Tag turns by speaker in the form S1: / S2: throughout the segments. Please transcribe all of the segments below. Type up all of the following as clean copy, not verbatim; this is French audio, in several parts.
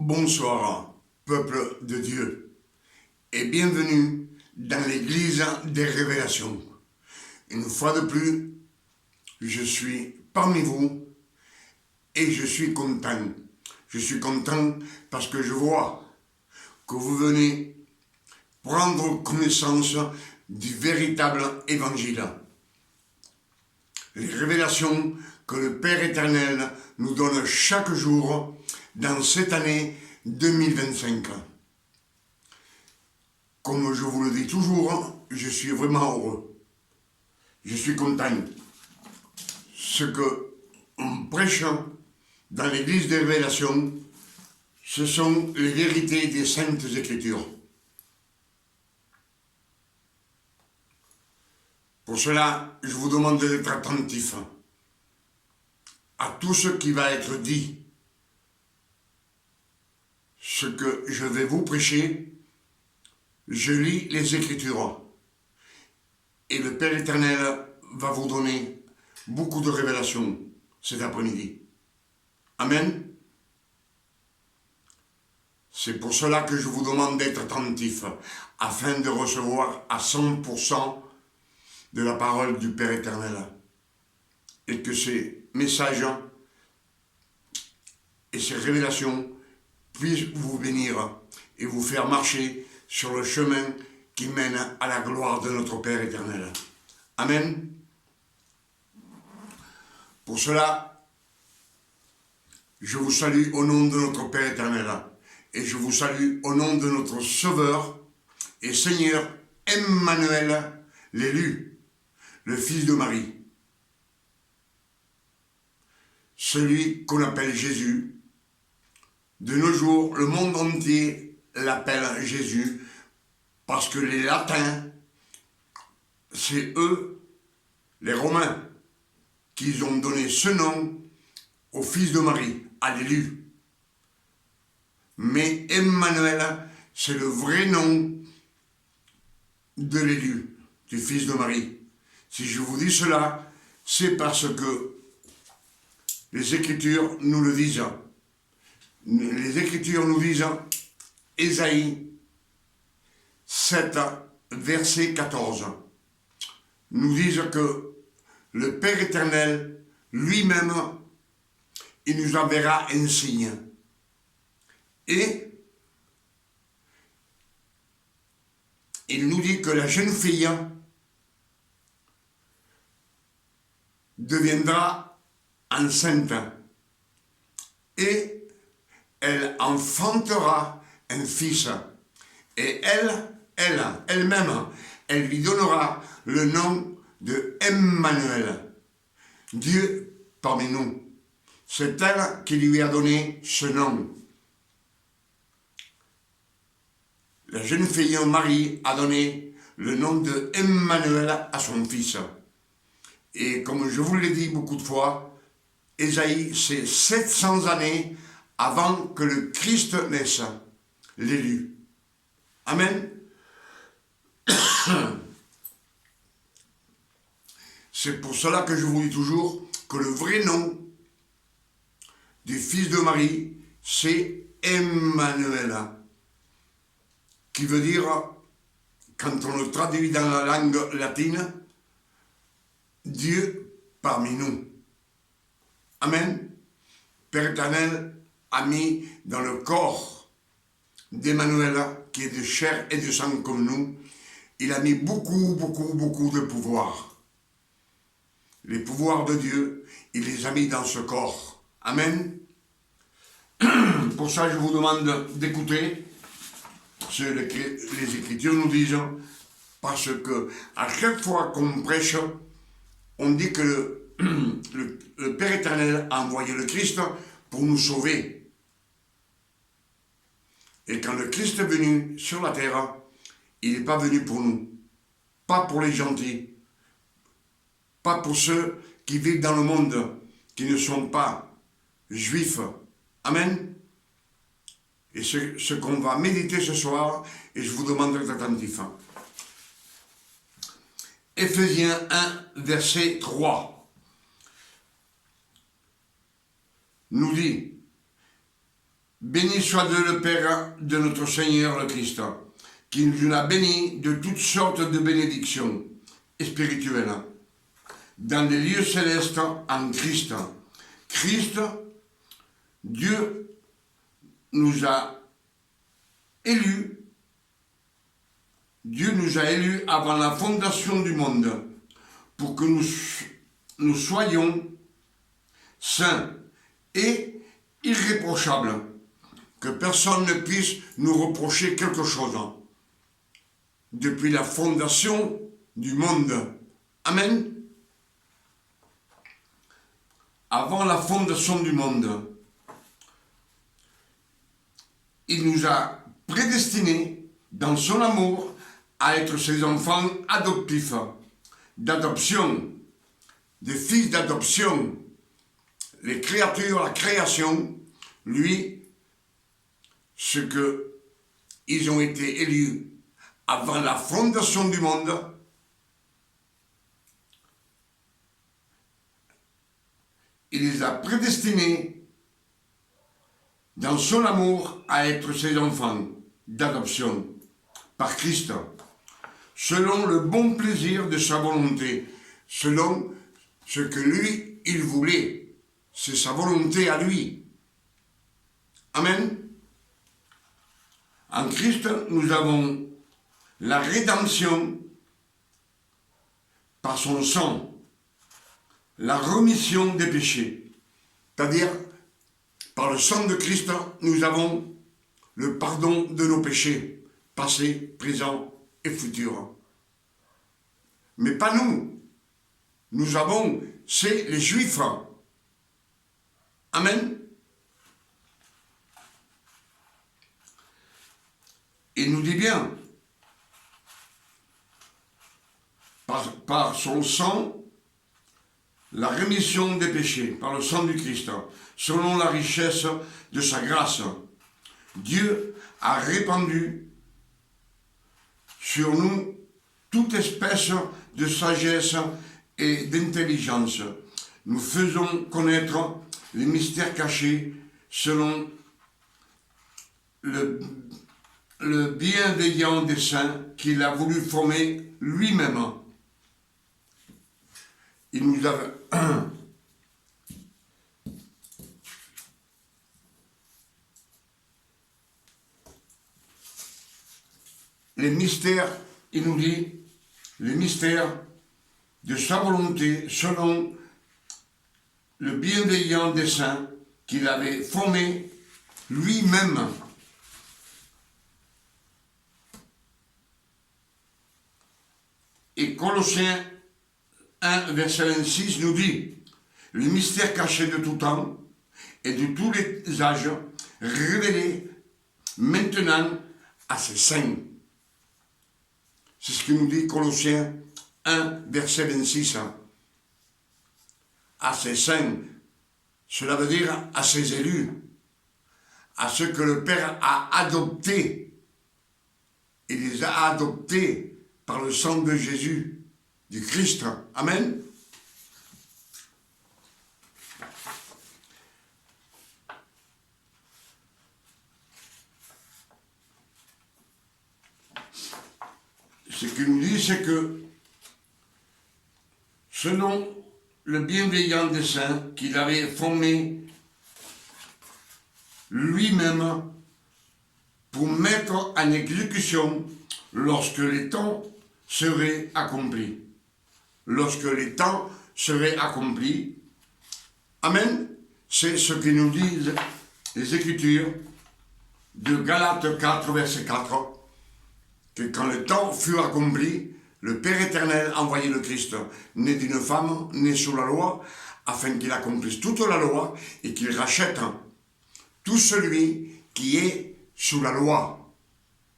S1: Bonsoir, peuple de Dieu, et bienvenue dans l'église des révélations. Une fois de plus, je suis parmi vous et je suis content. Je suis content parce que je vois que vous venez prendre connaissance du véritable évangile. Les révélations que le Père éternel nous donne chaque jour dans cette année 2025. Comme je vous le dis toujours, je suis vraiment heureux. Je suis content. Ce que on prêche dans l'église des révélations, ce sont les vérités des Saintes Écritures. Pour cela, je vous demande d'être attentif à tout ce qui va être dit. Ce que je vais vous prêcher, je lis les Écritures. Et le Père éternel va vous donner beaucoup de révélations cet après-midi. Amen. C'est pour cela que je vous demande d'être attentif, afin de recevoir à 100% de la parole du Père éternel. Et que ces messages et ces révélations puissent vous bénir et vous faire marcher sur le chemin qui mène à la gloire de notre Père éternel. Amen. Pour cela, je vous salue au nom de notre Père éternel et je vous salue au nom de notre Sauveur et Seigneur Emmanuel, l'élu, le Fils de Marie, celui qu'on appelle Jésus. De nos jours, le monde entier l'appelle Jésus parce que les latins, c'est eux, les Romains, qui ont donné ce nom au Fils de Marie, à l'élu. Mais Emmanuel, c'est le vrai nom de l'élu, du Fils de Marie. Si je vous dis cela, c'est parce que les Écritures nous le disent. Les Écritures nous disent, Ésaïe 7, verset 14, nous disent que le Père éternel, lui-même, il nous enverra un signe. Et il nous dit que la jeune fille deviendra enceinte et elle enfantera un fils. Et elle-même, elle lui donnera le nom de Emmanuel, Dieu parmi nous. C'est elle qui lui a donné ce nom. La jeune fille Marie a donné le nom de Emmanuel à son fils. Et comme je vous l'ai dit beaucoup de fois, Ésaïe, c'est 700 années avant que le Christ naisse, l'élu. Amen. C'est pour cela que je vous dis toujours que le vrai nom du Fils de Marie, c'est Emmanuel, qui veut dire, quand on le traduit dans la langue latine, Dieu parmi nous. Amen. Père éternel a mis dans le corps d'Emmanuel, qui est de chair et de sang comme nous, il a mis beaucoup de pouvoir. Les pouvoirs de Dieu, il les a mis dans ce corps. Amen. Pour ça, je vous demande d'écouter ce que les Écritures nous disent, parce que à chaque fois qu'on prêche, on dit que le Père éternel a envoyé le Christ pour nous sauver. Et quand le Christ est venu sur la terre, il n'est pas venu pour nous, pas pour les gentils, pas pour ceux qui vivent dans le monde, qui ne sont pas juifs. Amen. Et ce qu'on va méditer ce soir, et je vous demande d'être attentif. Éphésiens 1, verset 3, nous dit, béni soit Dieu le Père de notre Seigneur le Christ, qui nous a bénis de toutes sortes de bénédictions spirituelles dans les lieux célestes en Christ. Christ, Dieu nous a élus. Dieu nous a élus avant la fondation du monde pour que nous soyons saints et irréprochables, que personne ne puisse nous reprocher quelque chose depuis la fondation du monde. Amen. Avant la fondation du monde, il nous a prédestinés dans son amour à être ses enfants adoptifs, d'adoption, des fils d'adoption, les créatures, la création, lui, ce que ils ont été élus avant la fondation du monde, il les a prédestinés dans son amour à être ses enfants d'adoption par Christ, selon le bon plaisir de sa volonté, selon ce que lui, il voulait. C'est sa volonté à lui. Amen. En Christ, nous avons la rédemption par son sang, la remission des péchés. C'est-à-dire, par le sang de Christ, nous avons le pardon de nos péchés, passés, présents et futurs. Mais pas nous. Nous avons, c'est les Juifs. Amen. Il nous dit bien, par son sang, la rémission des péchés, par le sang du Christ, selon la richesse de sa grâce, Dieu a répandu sur nous toute espèce de sagesse et d'intelligence. Nous faisons connaître les mystères cachés selon le bienveillant dessein qu'il a voulu former lui-même. Il nous a... Les mystères, il nous dit, les mystères de sa volonté selon le bienveillant dessein qu'il avait formé lui-même. Et Colossiens 1, verset 26 nous dit, le mystère caché de tout temps et de tous les âges, révélé maintenant à ses saints. C'est ce que nous dit Colossiens 1, verset 26. À ses saints, cela veut dire à ses élus, à ceux que le Père a adoptés. Il les a adoptés par le sang de Jésus, du Christ. Amen. Ce qu'il nous dit, c'est que selon le bienveillant dessein qu'il avait formé lui-même pour mettre en exécution lorsque les temps seraient accomplis. Lorsque les temps seraient accomplis. Amen. C'est ce que nous disent les Écritures de Galates 4, verset 4. Que quand le temps fut accompli, le Père éternel envoyait le Christ, né d'une femme, né sous la loi, afin qu'il accomplisse toute la loi et qu'il rachète tout celui qui est sous la loi.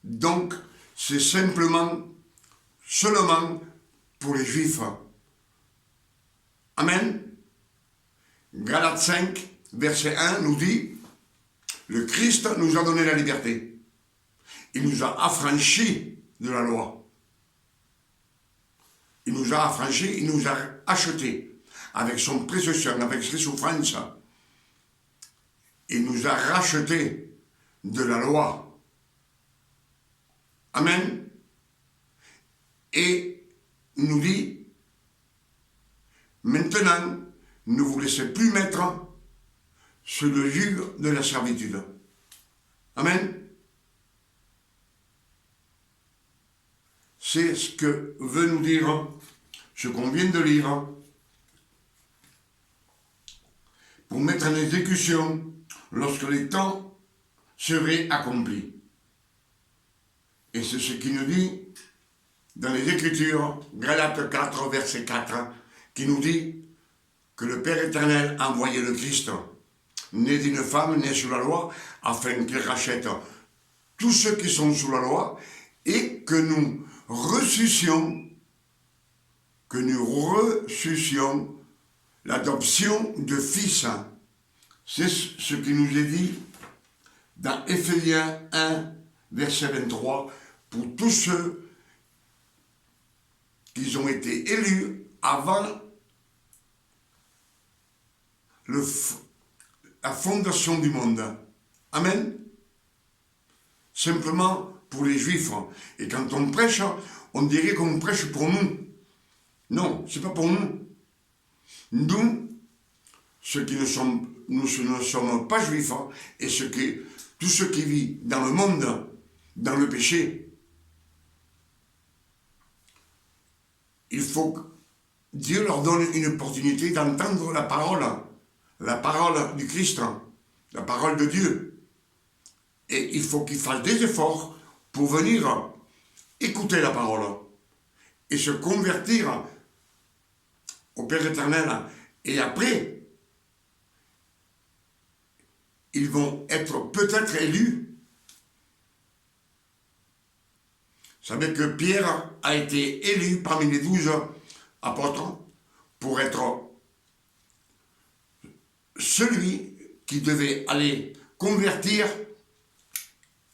S1: Donc, c'est seulement pour les Juifs. Amen. Galates 5, verset 1 nous dit, le Christ nous a donné la liberté. Il nous a affranchis de la loi. Il nous a affranchis, il nous a achetés avec son précieux sang, avec ses souffrances. Il nous a rachetés de la loi. Amen. Et nous dit, maintenant, ne vous laissez plus mettre sur le joug de la servitude. Amen. C'est ce que veut nous dire ce qu'on vient de lire pour mettre en exécution lorsque les temps seraient accomplis. Et c'est ce qui nous dit dans les Écritures, Galates 4, verset 4, qui nous dit que le Père éternel a envoyé le Christ, né d'une femme, né sous la loi, afin qu'il rachète tous ceux qui sont sous la loi et que nous ressuscions l'adoption de fils. C'est ce qui nous est dit dans Éphésiens 1, verset 23, pour tous ceux qui ont été élus avant la fondation du monde. Amen. Simplement pour les Juifs. Et quand on prêche, on dirait qu'on prêche pour nous. Non, c'est pas pour nous. Nous, ceux qui ne sommes pas juifs, et tous ceux qui vivent dans le monde, dans le péché, il faut que Dieu leur donne une opportunité d'entendre la parole du Christ, la parole de Dieu. Et il faut qu'ils fassent des efforts pour venir écouter la parole et se convertir au Père éternel. Et après, ils vont être peut-être élus. Vous savez que Pierre a été élu parmi les 12 apôtres pour être celui qui devait aller convertir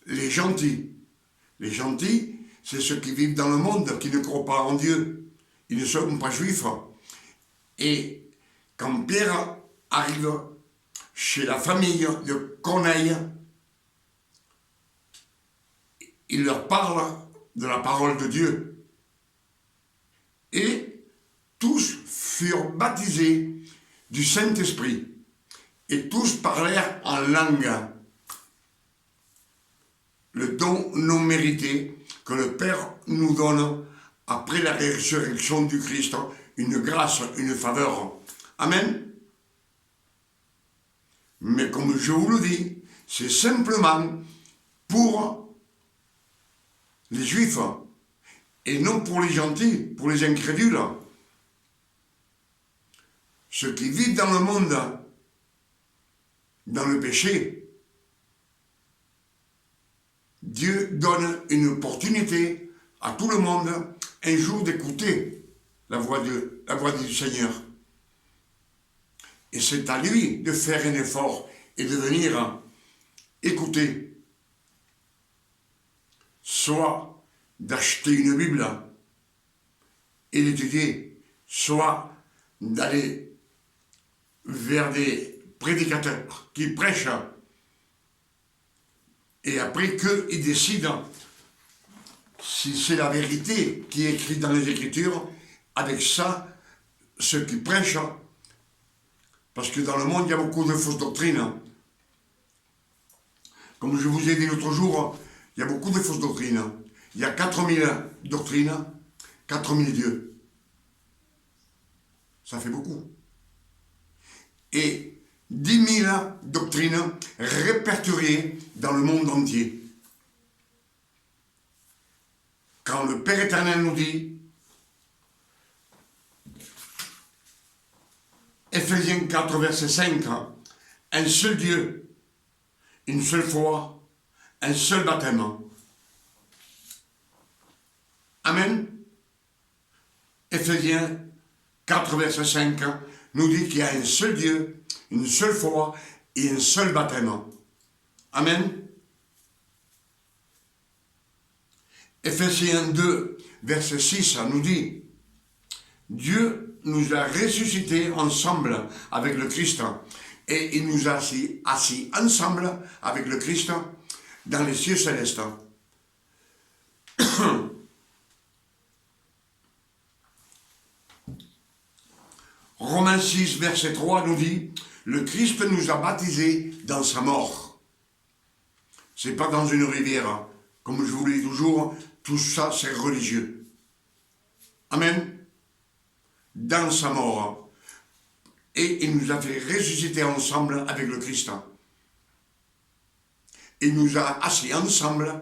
S1: les gentils. Les gentils, c'est ceux qui vivent dans le monde, qui ne croient pas en Dieu. Ils ne sont pas juifs. Et quand Pierre arrive chez la famille de Corneille, il leur parle de la parole de Dieu. Et tous furent baptisés du Saint-Esprit. Et tous parlèrent en langue. Le don non mérité que le Père nous donne après la résurrection du Christ, une grâce, une faveur. Amen. Mais comme je vous le dis, c'est simplement pour les Juifs et non pour les gentils, pour les incrédules. Ceux qui vivent dans le monde, dans le péché, Dieu donne une opportunité à tout le monde un jour d'écouter la voix du Seigneur. Et c'est à lui de faire un effort et de venir écouter. Soit d'acheter une Bible et l'étudier, soit d'aller vers des prédicateurs qui prêchent et après qu'ils décident si c'est la vérité qui est écrite dans les Écritures, avec ça, ceux qui prêchent, parce que dans le monde, il y a beaucoup de fausses doctrines. Comme je vous ai dit l'autre jour, il y a beaucoup de fausses doctrines. Il y a 4000 doctrines, 4000 dieux. Ça fait beaucoup. Et 10 000 doctrines répertoriées dans le monde entier. Quand le Père éternel nous dit, Éphésiens 4, verset 5, un seul Dieu, une seule foi, un seul baptême. Amen. Éphésiens 4, verset 5 nous dit qu'il y a un seul Dieu, une seule foi et un seul baptême. Amen. Éphésiens 2, verset 6 nous dit, Dieu nous a ressuscités ensemble avec le Christ et il nous a assis ensemble avec le Christ dans les cieux célestes. Romains 6, verset 3 nous dit, le Christ nous a baptisés dans sa mort. C'est pas dans une rivière. Comme je vous le dis toujours, tout ça c'est religieux. Amen. Dans sa mort. Et il nous a fait ressusciter ensemble avec le Christ. Il nous a assis ensemble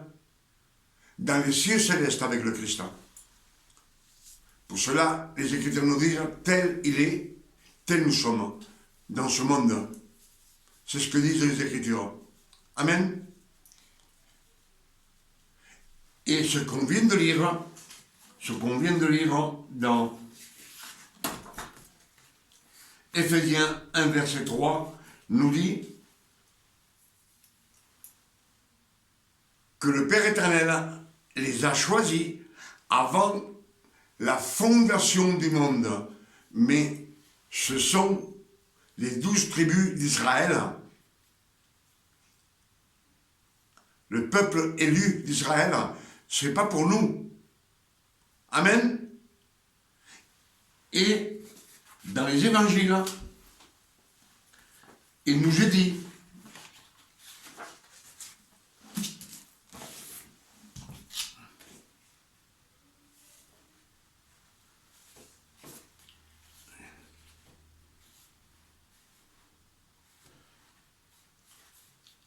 S1: dans les cieux célestes avec le Christ. Pour cela, les Écritures nous disent, tel il est, tel nous sommes dans ce monde. C'est ce que disent les Écritures. Amen. Et ce qu'on vient de lire dans Éphésiens 1, verset 3, nous dit que le Père éternel les a choisis avant la fondation du monde. Mais ce sont les 12 tribus d'Israël, le peuple élu d'Israël, c'est pas pour nous. Amen. Et dans les évangiles, il nous est dit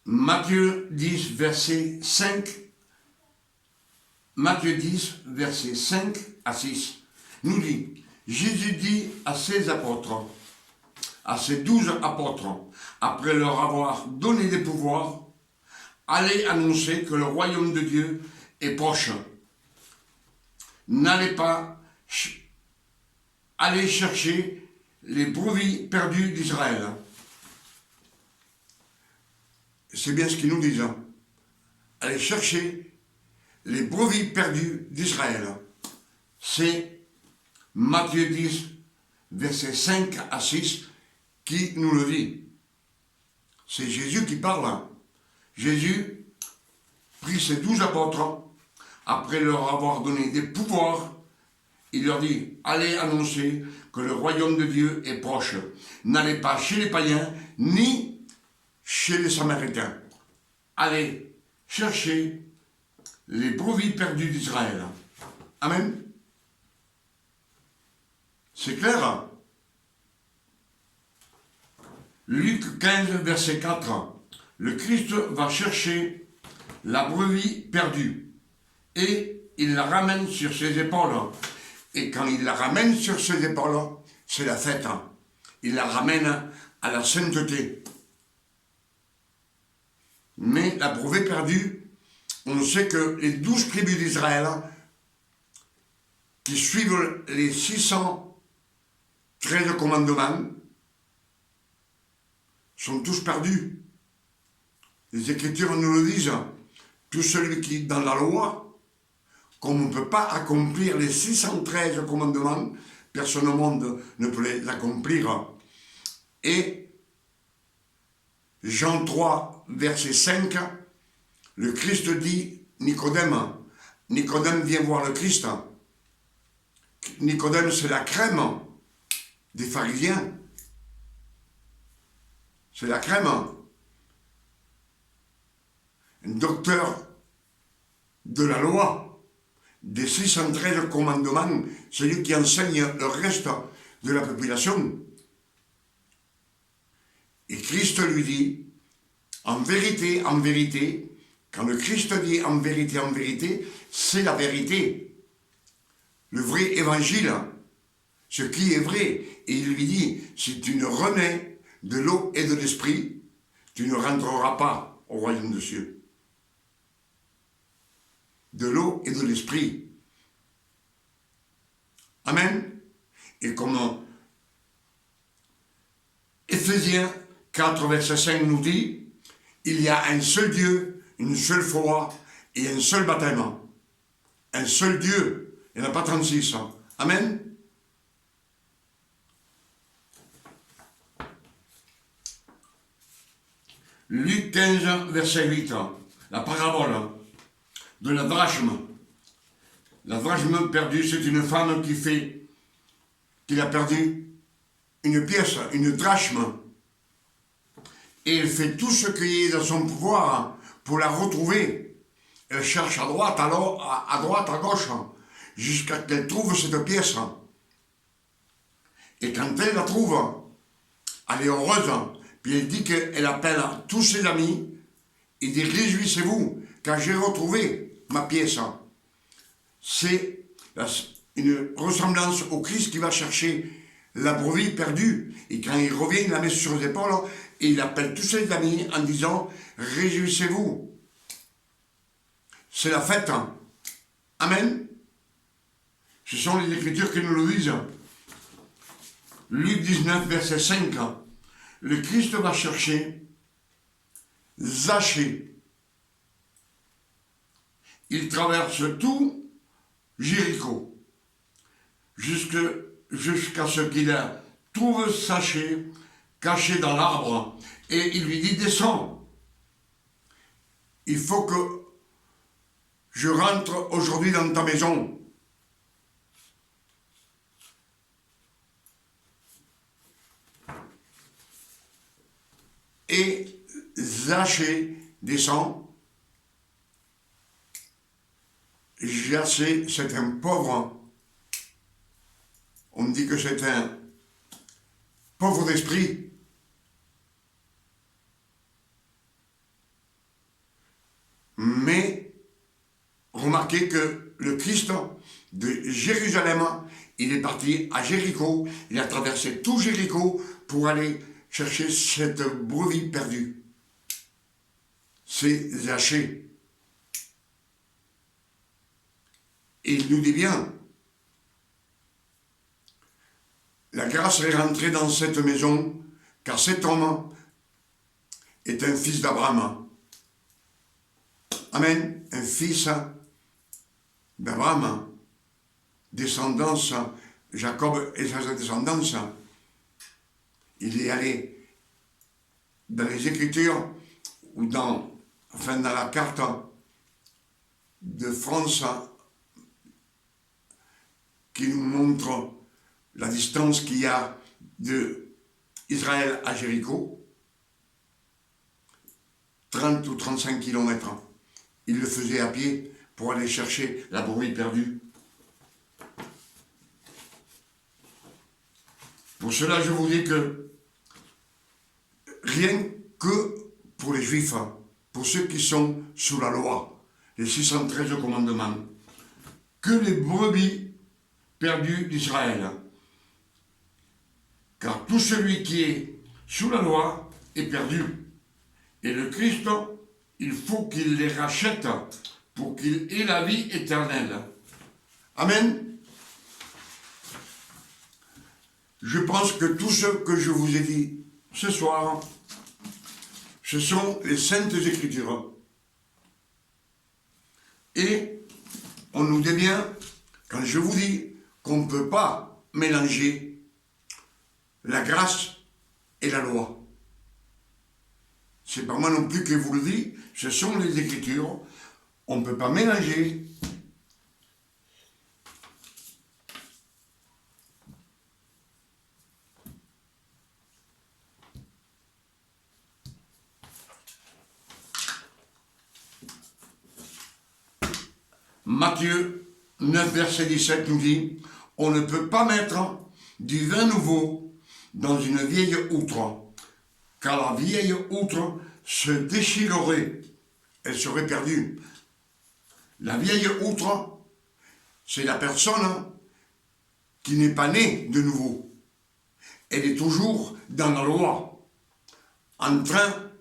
S1: Matthieu 10, verset 5, Matthieu 10, verset 5 à 6, nous dit, Jésus dit à ses apôtres, à ses 12 apôtres, après leur avoir donné des pouvoirs, allez annoncer que le royaume de Dieu est proche. N'allez pas aller chercher les brebis perdues d'Israël. C'est bien ce qu'ils nous disent. Allez chercher les brebis perdues d'Israël. C'est Matthieu 10, versets 5 à 6, qui nous le dit. C'est Jésus qui parle. Jésus prit ses 12 apôtres, après leur avoir donné des pouvoirs, il leur dit, allez annoncer que le royaume de Dieu est proche. N'allez pas chez les païens, ni chez les Samaritains. Allez chercher les brebis perdues d'Israël. Amen. C'est clair. Luc 15, verset 4. Le Christ va chercher la brebis perdue et il la ramène sur ses épaules. Et quand il la ramène sur ses épaules, c'est la fête. Il la ramène à la sainteté. Mais la brebis perdue, on sait que les 12 tribus d'Israël qui suivent les 613 commandements sont tous perdus. Les Écritures nous le disent. Tout celui qui, dans la loi, comme on ne peut pas accomplir les 613 commandements, personne au monde ne peut les accomplir. Et Jean 3, verset 5, le Christ dit Nicodème. Nicodème vient voir le Christ. Nicodème, c'est la crème des pharisiens. C'est la crème. Un docteur de la loi, des 613 commandements, celui qui enseigne le reste de la population. Et Christ lui dit, en vérité, quand le Christ dit en vérité, c'est la vérité. Le vrai évangile, ce qui est vrai. Et il lui dit, si tu ne renais de l'eau et de l'esprit, tu ne rentreras pas au royaume des cieux. De l'eau et de l'esprit. Amen. Et comme Éphésiens 4, verset 5 nous dit, il y a un seul Dieu, une seule foi et un seul baptême. Un seul Dieu. Il n'y en a pas 36. Amen. Luc 15, verset 8. la parabole de la drachme. La drachme perdue, c'est une femme qui a perdu une pièce, une drachme. Et elle fait tout ce qui est dans son pouvoir pour la retrouver. Elle cherche à droite, à gauche, jusqu'à qu'elle trouve cette pièce. Et quand elle la trouve, elle est heureuse. Puis elle dit qu'elle appelle tous ses amis et dit réjouissez-vous car j'ai retrouvé ma pièce. C'est une ressemblance au Christ qui va chercher la brebis perdue. Et quand il revient, il la met sur les épaules et il appelle tous ses amis en disant réjouissez-vous. C'est la fête. Amen. Ce sont les Écritures qui nous le disent. Luc 19, verset 5. Le Christ va chercher Zachée. Il traverse tout Jéricho jusqu'à ce qu'il trouve Zachée caché dans l'arbre et il lui dit descends. Il faut que je rentre aujourd'hui dans ta maison. Et Zachée descend. Zachée, c'est un pauvre. On dit que c'est un pauvre d'esprit. Mais remarquez que le Christ de Jérusalem, il est parti à Jéricho, il a traversé tout Jéricho pour aller chercher cette brebis perdue. C'est Zachée. Et il nous dit bien, la grâce est rentrée dans cette maison, car cet homme est un fils d'Abraham. Amen. Un fils d'Abraham. Descendance, Jacob et sa descendance. Il est allé dans les Écritures ou dans la carte de France qui nous montre la distance qu'il y a de Israël à Jéricho, 30 ou 35 kilomètres. Il le faisait à pied pour aller chercher la brebis perdue. Pour cela, je vous dis que rien que pour les Juifs, pour ceux qui sont sous la loi, les 613 commandements, que les brebis perdues d'Israël. Car tout celui qui est sous la loi est perdu. Et le Christ, il faut qu'il les rachète pour qu'il ait la vie éternelle. Amen. Je pense que tout ce que je vous ai dit ce soir, ce sont les Saintes Écritures. Et on nous dit bien, quand je vous dis qu'on ne peut pas mélanger la grâce et la loi. C'est pas moi non plus qui vous le dis, ce sont les Écritures. On ne peut pas mélanger Matthieu 9, verset 17 nous dit « On ne peut pas mettre du vin nouveau dans une vieille outre, car la vieille outre se déchirerait, elle serait perdue. » La vieille outre, c'est la personne qui n'est pas née de nouveau. Elle est toujours dans la loi, en train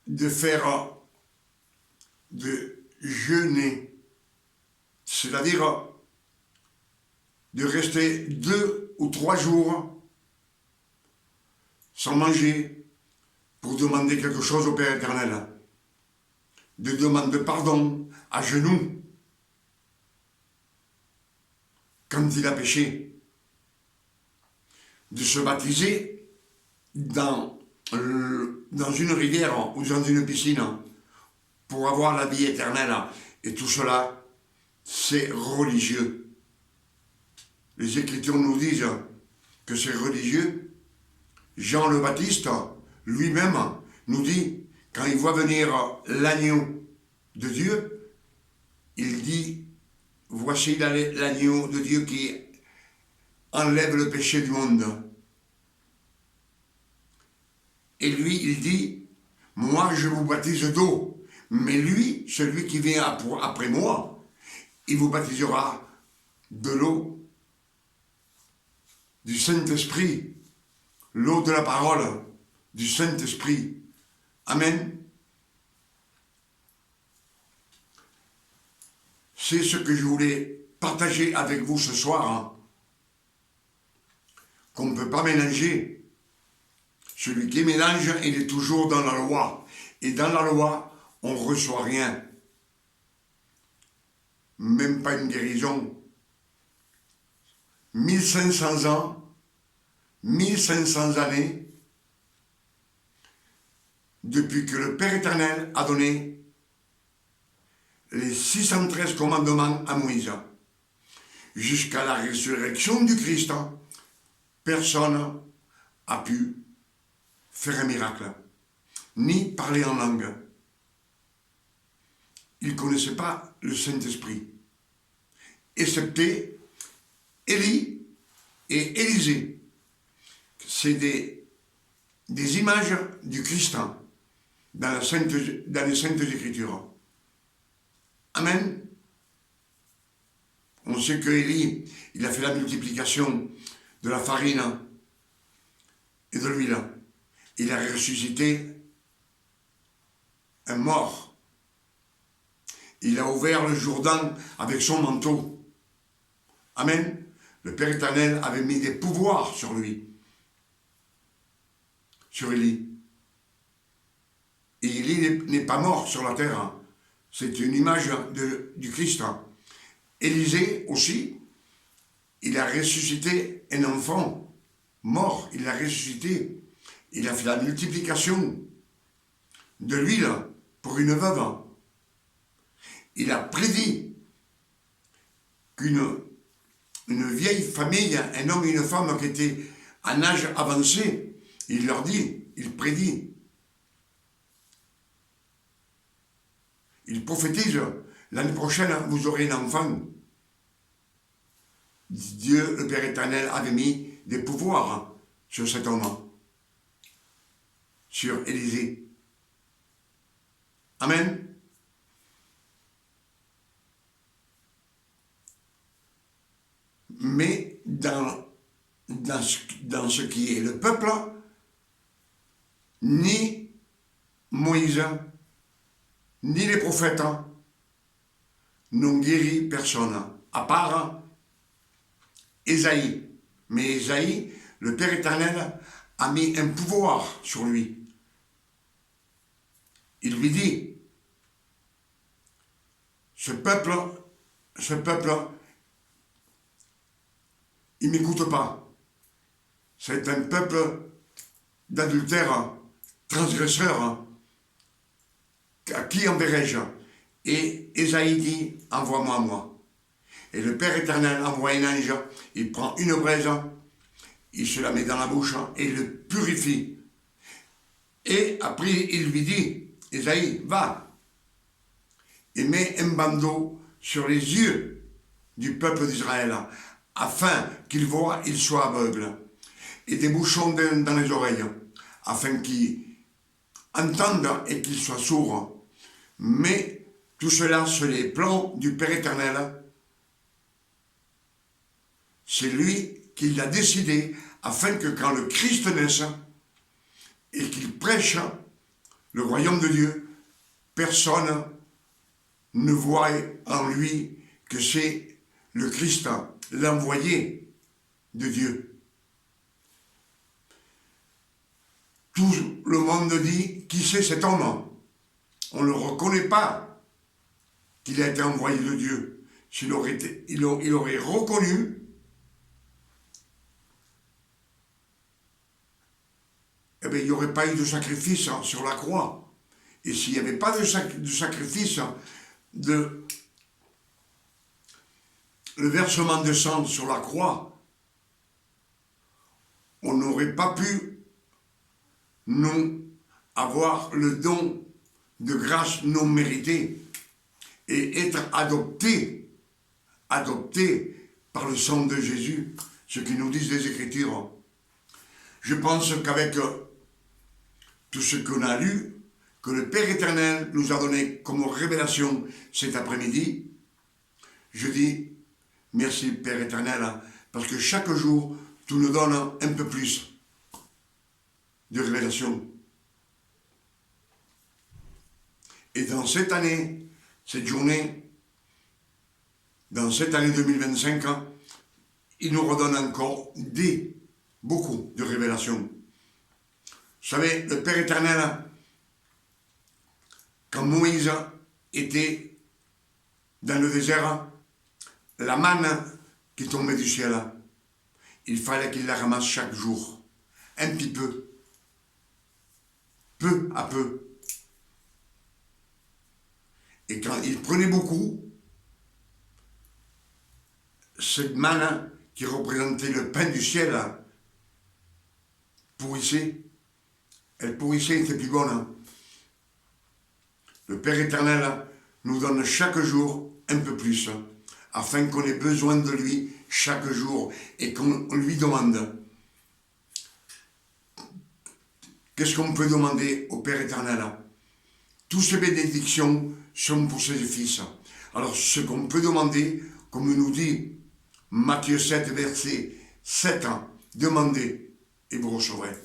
S1: de faire, de jeûner, c'est-à-dire de rester 2 ou 3 jours sans manger pour demander quelque chose au Père éternel, de demander pardon à genoux quand il a péché, de se baptiser dans dans une rivière ou dans une piscine pour avoir la vie éternelle. Et tout cela, c'est religieux. Les Écritures nous disent que c'est religieux. Jean le Baptiste, lui-même, nous dit, quand il voit venir l'agneau de Dieu, il dit, voici l'agneau de Dieu qui enlève le péché du monde. Et lui, il dit, moi je vous baptise d'eau, mais lui, celui qui vient après moi, il vous baptisera de l'eau, du Saint-Esprit, l'eau de la parole, du Saint-Esprit. Amen. C'est ce que je voulais partager avec vous ce soir, qu'on ne peut pas mélanger. Celui qui mélange, il est toujours dans la loi. Et dans la loi, on ne reçoit rien. Même pas une guérison. 1500 ans, 1500 années, depuis que le Père éternel a donné les 613 commandements à Moïse. Jusqu'à la résurrection du Christ, personne n'a pu faire un miracle, ni parler en langue. Ils ne connaissaient pas le Saint-Esprit, excepté Élie et Élisée. C'est des images du Christ dans les Saintes Écritures. Amen. On sait que Élie, il a fait la multiplication de la farine et de l'huile. Il a ressuscité un mort. Il a ouvert le Jourdain avec son manteau. Amen. Le Père éternel avait mis des pouvoirs sur lui, sur Élie. Et Élie n'est pas mort sur la terre. C'est une image du Christ. Élisée aussi, il a ressuscité un enfant mort. Il l'a ressuscité. Il a fait la multiplication de l'huile pour une veuve. Il a prédit qu'une vieille famille, un homme et une femme qui étaient en âge avancé, il leur dit, il prédit, il prophétise, l'année prochaine, vous aurez un enfant. Dieu, le Père éternel, avait mis des pouvoirs sur cet homme, sur Élisée. Amen. Mais dans ce qui est le peuple, ni Moïse, ni les prophètes n'ont guéri personne, à part Ésaïe. Mais Ésaïe, le Père éternel, a mis un pouvoir sur lui. Il lui dit, ce peuple, il ne m'écoute pas. C'est un peuple d'adultères, transgresseurs. À qui enverrai-je? Et Ésaïe dit, envoie-moi moi. Et le Père éternel envoie un ange, il prend une braise, il se la met dans la bouche et il le purifie. Et après, il lui dit, Ésaïe, va, et met un bandeau sur les yeux du peuple d'Israël, afin qu'il voit, il soit aveugle, et des bouchons dans les oreilles, afin qu'il entende et qu'il soit sourd. Mais tout cela, c'est les plans du Père éternel. C'est lui qui l'a décidé, afin que quand le Christ naisse et qu'il prêche le royaume de Dieu, personne ne voit en lui que c'est le Christ, l'envoyé de Dieu. Tout le monde dit, qui c'est cet homme? On ne le reconnaît pas qu'il a été envoyé de Dieu. Il aurait reconnu eh bien, il n'y aurait pas eu de sacrifice sur la croix. Et s'il n'y avait pas de sacrifice, le versement de sang sur la croix, on n'aurait pas pu, nous, avoir le don de grâce non méritée et être adopté par le sang de Jésus, ce qui nous disent les Écritures. Je pense qu'avec tout ce qu'on a lu, que le Père éternel nous a donné comme révélation cet après-midi, je dis merci Père éternel, parce que chaque jour, tu nous donnes un peu plus de révélation. Et dans cette année, cette journée, dans cette année 2025, il nous redonne encore beaucoup de révélations. Vous savez, le Père éternel, quand Moïse était dans le désert, la manne qui tombait du ciel, il fallait qu'il la ramasse chaque jour, un petit peu à peu. Et quand il prenait beaucoup, cette manne qui représentait le pain du ciel pourrissait. Elle pourrissait, était plus bonne. Le Père éternel nous donne chaque jour un peu plus, afin qu'on ait besoin de lui chaque jour et qu'on lui demande. Qu'est-ce qu'on peut demander au Père éternel? Toutes ces bénédictions sont pour ses fils. Alors ce qu'on peut demander, comme nous dit Matthieu 7, verset 7, demandez et vous recevrez.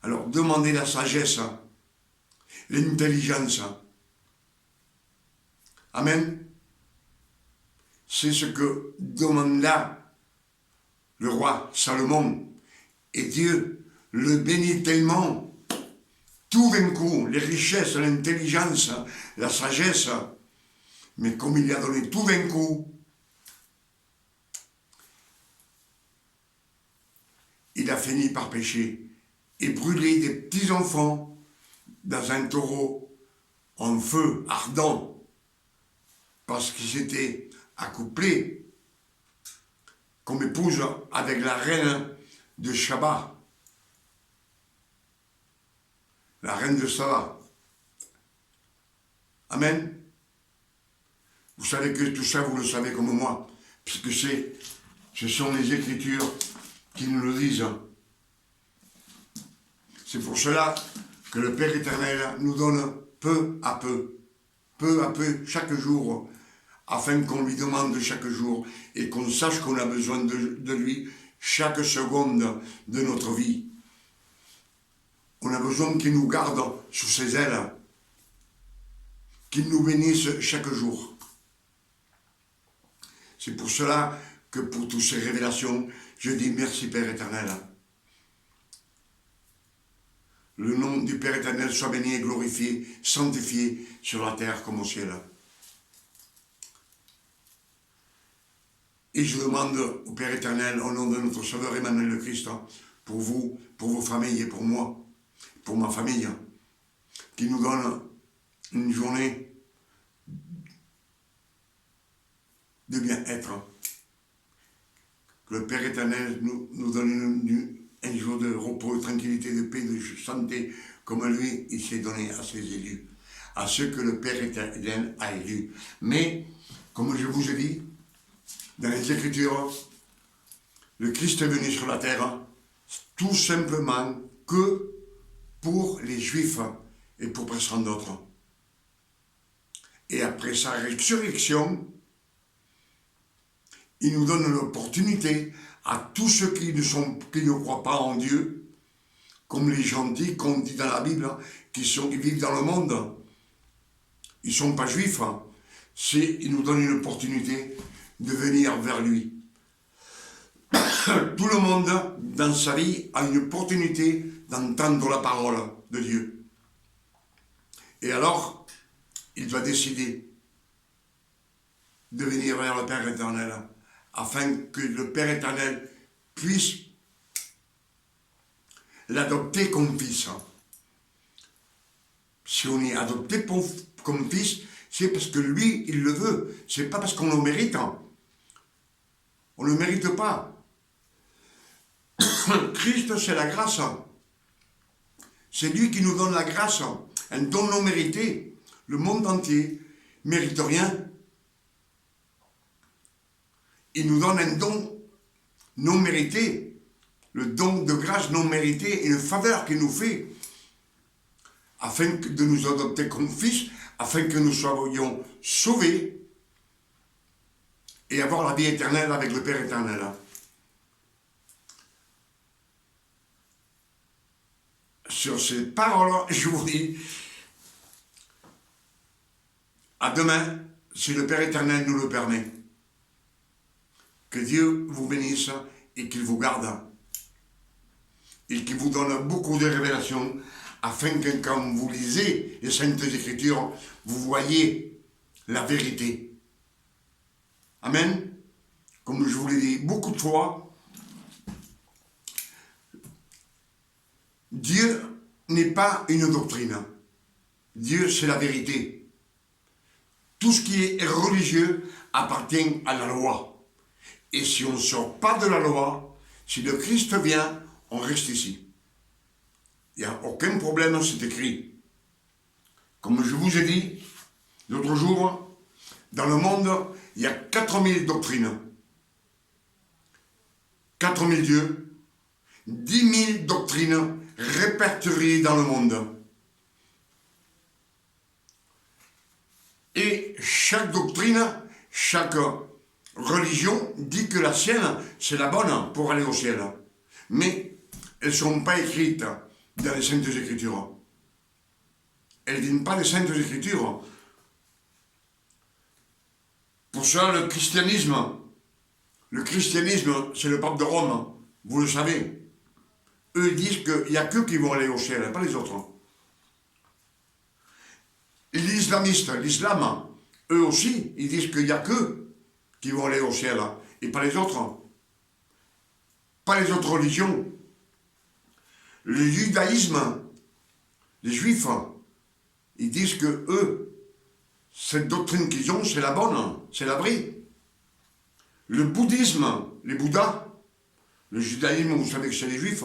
S1: Alors demandez la sagesse, l'intelligence. Amen. C'est ce que demanda le roi Salomon. Et Dieu le bénit tellement, tout d'un coup, les richesses, l'intelligence, la sagesse, mais comme il lui a donné tout d'un coup, il a fini par pécher et brûler des petits enfants dans un taureau en feu ardent, parce qu'ils s'étaient accouplés comme épouse avec la reine de Shaba, la reine de Saba. Amen. Vous savez que tout ça, vous le savez comme moi, puisque ce sont les Écritures qui nous le disent. C'est pour cela que le Père éternel nous donne peu à peu, chaque jour, afin qu'on lui demande chaque jour et qu'on sache qu'on a besoin de lui chaque seconde de notre vie. On a besoin qu'il nous garde sous ses ailes, qu'il nous bénisse chaque jour. C'est pour cela que pour toutes ces révélations, je dis merci Père éternel. Le nom du Père éternel soit béni et glorifié, sanctifié sur la terre comme au ciel. Et je demande au Père éternel, au nom de notre Sauveur Emmanuel le Christ, pour vous, pour vos familles et pour moi, pour ma famille, qui nous donne une journée de bien-être. Que le Père éternel nous donne un jour de repos, de tranquillité, de paix, de santé, comme lui, il s'est donné à ses élus, à ceux que le Père éternel a élus. Mais, comme je vous ai dit, dans les Écritures, le Christ est venu sur la terre tout simplement que pour les Juifs et pour personne d'autre. Et après sa résurrection, il nous donne l'opportunité à tous ceux qui ne croient pas en Dieu, comme les gentils qu'on dit dans la Bible, qui vivent dans le monde. Ils ne sont pas juifs. Il nous donne une opportunité de venir vers lui. Tout le monde, dans sa vie, a une opportunité d'entendre la parole de Dieu. Et alors, il doit décider de venir vers le Père éternel, afin que le Père éternel puisse l'adopter comme fils. Si on est adopté comme fils, c'est parce que lui, il le veut. C'est pas parce qu'on le mérite. On ne le mérite pas. Christ, c'est la grâce. C'est lui qui nous donne la grâce, un don non mérité. Le monde entier ne mérite rien. Il nous donne un don non mérité, le don de grâce non mérité, une faveur qu'il nous fait, afin de nous adopter comme fils, afin que nous soyons sauvés et avoir la vie éternelle avec le Père éternel. Sur ces paroles, je vous dis, à demain, si le Père éternel nous le permet. Que Dieu vous bénisse et qu'il vous garde. Et qu'il vous donne beaucoup de révélations, afin que quand vous lisez les Saintes Écritures, vous voyez la vérité. Amen. Comme je vous l'ai dit beaucoup de fois, Dieu n'est pas une doctrine. Dieu, c'est la vérité. Tout ce qui est religieux appartient à la loi. Et si on ne sort pas de la loi, si le Christ vient, on reste ici. Il n'y a aucun problème, c'est écrit. Comme je vous ai dit l'autre jour, dans le monde, il y a 4000 doctrines. 4000 dieux, 10 000 doctrines répertoriées dans le monde. Et chaque doctrine, chaque religion dit que la sienne, c'est la bonne pour aller au ciel. Mais elles ne sont pas écrites dans les Saintes Écritures. Elles ne viennent pas des Saintes Écritures. Pour ça, le christianisme, c'est le pape de Rome, vous le savez. Eux, ils disent qu'il n'y a qu'eux qui vont aller au ciel, pas les autres. L'islamistes, l'islam, eux aussi, ils disent qu'il n'y a qu'eux qui vont aller au ciel, et pas les autres. Pas les autres religions. Le judaïsme, les juifs, ils disent que eux, cette doctrine qu'ils ont, c'est la bonne, c'est la vraie. Le bouddhisme, les bouddhas, le judaïsme, vous savez que c'est les juifs,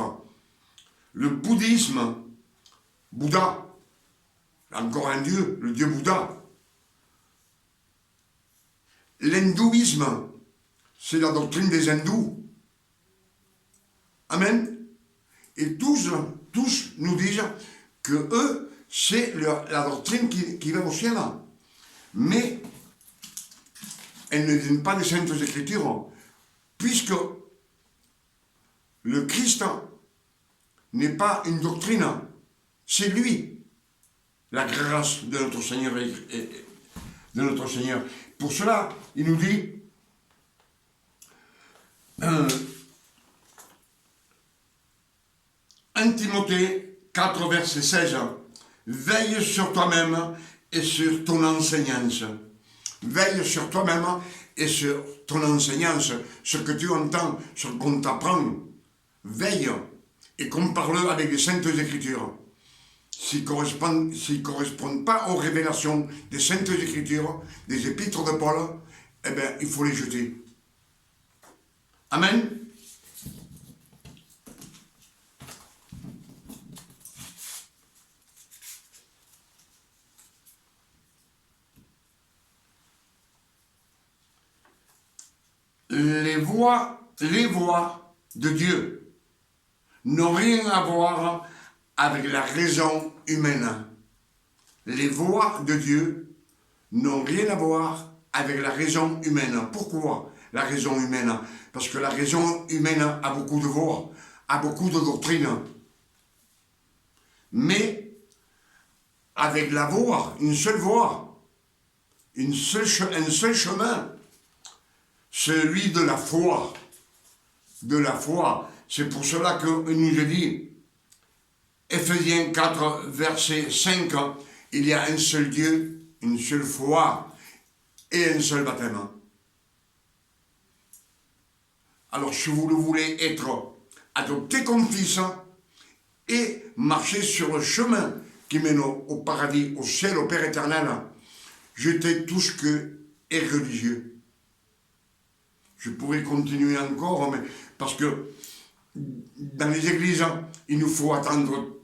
S1: le bouddhisme, Bouddha, encore un dieu, le dieu Bouddha. L'hindouisme, c'est la doctrine des hindous. Amen. Et tous nous disent que eux, c'est la doctrine qui va au ciel. Mais elles ne viennent pas des Saintes Écritures, puisque le Christ n'est pas une doctrine, c'est lui, la grâce de notre Seigneur. De notre Seigneur. Pour cela, il nous dit, 1 Timothée 4, verset 16, veille sur toi-même et sur ton enseignance. Veille sur toi-même et sur ton enseignance, ce que tu entends, ce qu'on t'apprend. Veille et compare-le avec les Saintes Écritures. S'ils ne correspondent pas aux révélations des Saintes Écritures, des épîtres de Paul, eh bien, il faut les jeter. Amen. Les voies de Dieu n'ont rien à voir avec la raison humaine. Les voies de Dieu n'ont rien à voir avec la raison humaine. Pourquoi la raison humaine? Parce que la raison humaine a beaucoup de voies, a beaucoup de doctrines. Mais avec la voie, un seul chemin, celui de la foi. De la foi. C'est pour cela que nous dit, Ephésiens 4, verset 5, il y a un seul Dieu, une seule foi et un seul baptême. Alors, si vous voulez être adopté comme fils, et marcher sur le chemin qui mène au paradis, au ciel, au Père éternel. Jeter tout ce que est religieux. Je pourrais continuer encore, mais parce que dans les églises, il nous faut attendre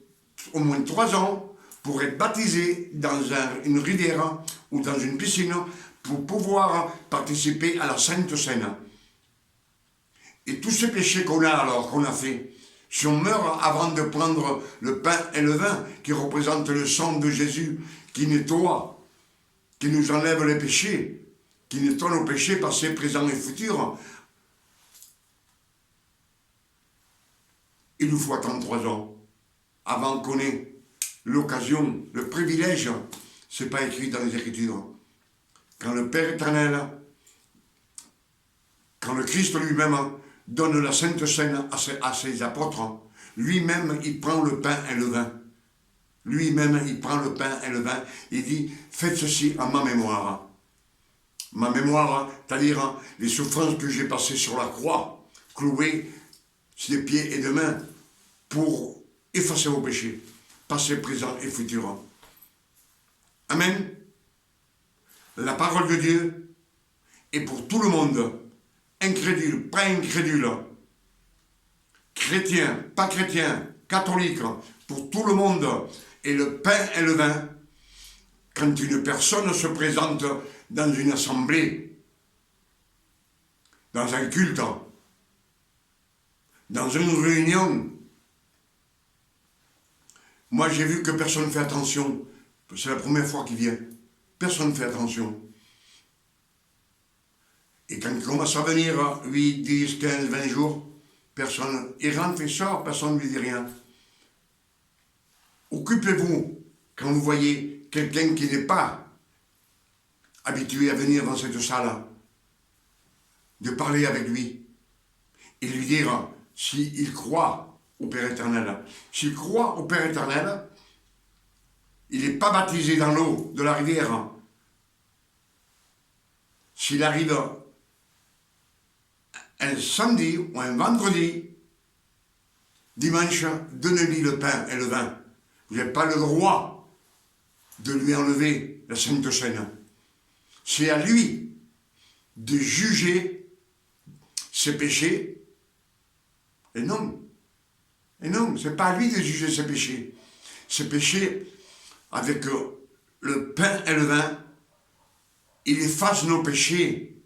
S1: au moins 3 ans pour être baptisé dans une rivière ou dans une piscine pour pouvoir participer à la Sainte Seine. Et tous ces péchés qu'on a alors, qu'on a fait, si on meurt avant de prendre le pain et le vin, qui représentent le sang de Jésus, qui nettoie, qui nous enlève les péchés, qui nettoie nos péchés passés, présents et futurs, il nous faut attendre 3 ans avant qu'on ait l'occasion, le privilège, c'est pas écrit dans les Écritures. Quand le Père éternel, quand le Christ lui-même donne la Sainte Seine à ses apôtres, lui-même il prend le pain et le vin. Lui-même il prend le pain et le vin, il dit faites ceci en ma mémoire. Ma mémoire, c'est-à-dire les souffrances que j'ai passées sur la croix, clouées des pieds et de mains, pour effacer vos péchés, passé, présent et futur. Amen. La parole de Dieu est pour tout le monde, incrédule, pas incrédule, chrétien, pas chrétien, catholique, pour tout le monde. Et le pain et le vin, quand une personne se présente dans une assemblée, dans un culte, dans une réunion, moi j'ai vu que personne ne fait attention. C'est la première fois qu'il vient. Personne ne fait attention. Et quand il commence à venir, 8, 10, 15, 20 jours, personne, il rentre et sort, personne ne lui dit rien. Occupez-vous, quand vous voyez quelqu'un qui n'est pas habitué à venir dans cette salle, de parler avec lui et lui dire s'il croit au Père éternel. S'il croit au Père éternel, il n'est pas baptisé dans l'eau de la rivière. S'il arrive un samedi ou un vendredi, dimanche, donnez-lui le pain et le vin. Vous n'avez pas le droit de lui enlever la Sainte Seine. C'est à lui de juger ses péchés. Et non, ce n'est pas à lui de juger ses péchés. Ses péchés, avec le pain et le vin, il efface nos péchés.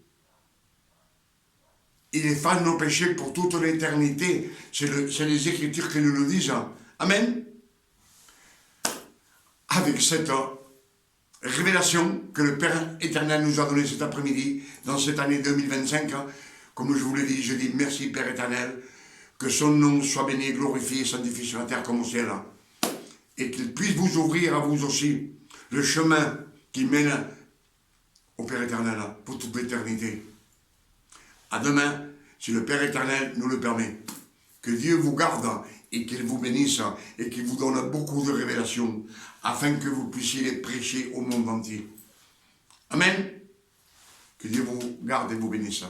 S1: Il efface nos péchés pour toute l'éternité. C'est les Écritures qui nous le disent. Amen. Avec cette révélation que le Père éternel nous a donnée cet après-midi, dans cette année 2025, comme je vous l'ai dit, je dis merci Père éternel, que son nom soit béni, glorifié, sanctifié sur la terre comme au ciel, et qu'il puisse vous ouvrir à vous aussi le chemin qui mène au Père éternel pour toute l'éternité. À demain, si le Père éternel nous le permet. Que Dieu vous garde et qu'il vous bénisse et qu'il vous donne beaucoup de révélations afin que vous puissiez les prêcher au monde entier. Amen. Que Dieu vous garde et vous bénisse.